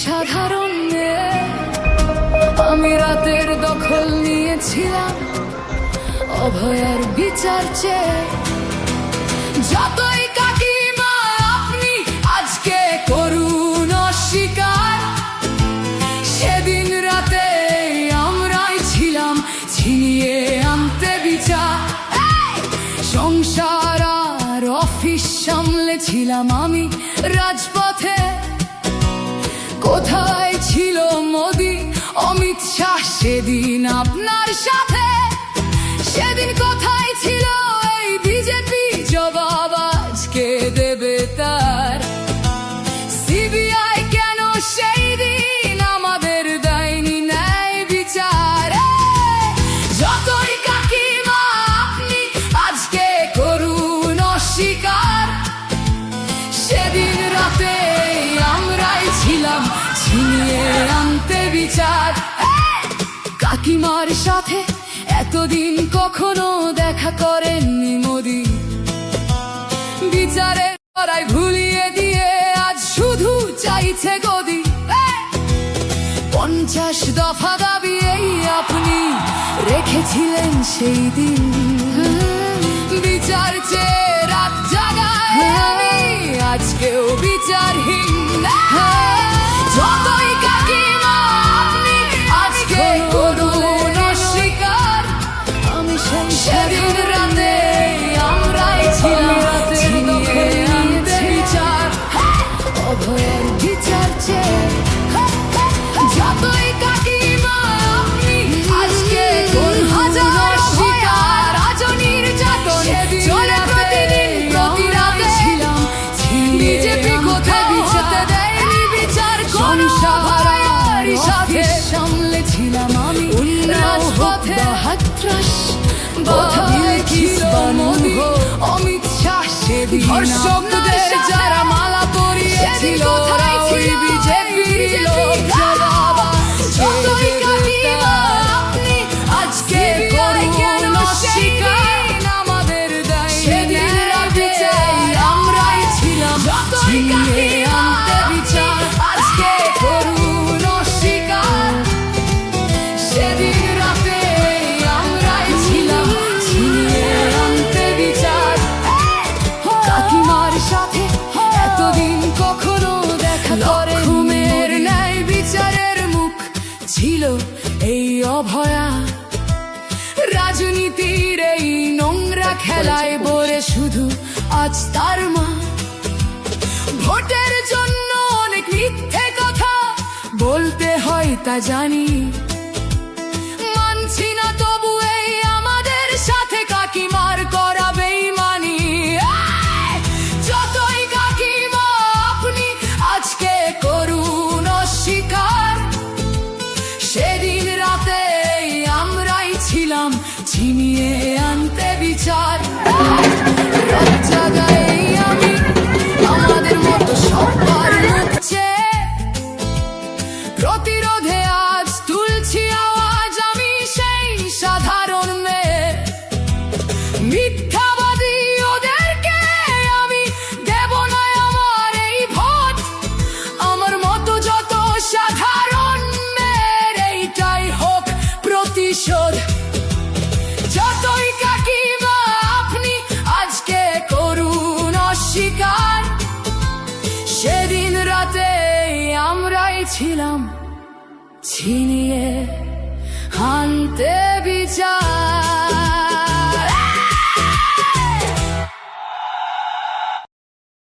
সাধারণ মেয়ে। আমি রাতের দখল নিয়েছিলাম অভয়ার বিচার চেয়ে। যতই কাকিমা আপনি আজকে করুন অস্বীকার, সেদিন রাতে আমরাই ছিলাম ছিনিয়ে আনতে বিচার। সংসার আর অফিস সামলেছিলাম আমি রাজপথে। কোথায় ছিল মোদি অমিত শাহ সেদিন আপনার সাথে? সেদিন কোথায় ছিল এই বিজেপি? জবাব আজকে দেবে তার। সিবিআই কেন সেই দিন আমাদের দেয়নি ন্যায় বিচার? যতই কাকিমা আপনি আজকে করুন অস্বীকার, সেদিন রাতে আমরাই ছিলাম ছিনিয়ে আনতে বিচার। কাকিমার সাথে এতদিন কখনো দেখা করেননি মোদি। বিচারের লড়াই ভুলিয়ে দিয়ে আজ শুধু চাইছে গদি। 50 দফা দাবি এই আপনি রেখেছিলেন সেই দিন। বিচার চেয়ে রাত জাগায় আমি, আজকেও বিচারহীন। যতই কাকিমা আপনি আজকে করুন অস্বীকার, আমি সেদিন রাতে আমরাই ছিলাম ছিনিয়ে আনতে বিচার। অভয়ের বিচার চেয়ে। যতই কাকিমা আপনি আজকে করুন অস্বীকার, আজ নির্যাতন চলে প্রতিদিন প্রতি রাতে ছিলাম বিজেপি কোথাও হতে দেয়নি বিচার। সংসার সাথে সামলেছিলাম আমি রাজপথে। হাতরাস কোথায় ছিল মোদি অমিত শাহ সেদিন? ধর্ষকদের যারা মালা পরিয়েছিল ওই বিজেপির লোক। জবাব যতই কাকিমা আপনি আজকে করুন অস্বীকার, আমাদের দেয়নি সেদিন রাতে আমরাই ছিলাম ছিনিয়ে আনতে বিচার। আজকে করুন অস্বীকার, সেদিন রাতে আমরাই ছিলাম ছিনিয়ে আনতে বিচার। কাকিমার সাথে এতদিন কখনো দেখা করে ঘুমের ন্যায় বিচারের মুখ ছিল এই অভয়া। রাজনীতির এই নোংরা খেলায় বলে শুধু আজ তার মা। ভোটের জন্য অনেক মিথ্যে কথা বলতে হয় তা জানি, মানছি না তবু এই আমাদের সাথে কাকিমার করা বেইমানি। যতই কাকিমা আপনি আজকে করুন অস্বীকার, সেদিন রাতে আমরাই ছিলাম ছিনিয়ে আনতে বিচার। রাত জাগাই আমি আমাদের মতো সবার মুখ চেয়ে। প্রতিরোধে আজ তুলছি আওয়াজ আমি সেই সাধারণ মেয়ে। মিথ্যাবাদী ওদেরকে আমি দেব না আমার এই ভোট। আমার মতো যত সাধারণ মেয়ের এইটাই হোক প্রতিশোধ। যতই কাকিমা আপনি আজকে করুন অস্বীকার, সেদিন রাতে আমরাই ছিলাম ছিনিয়ে আনতে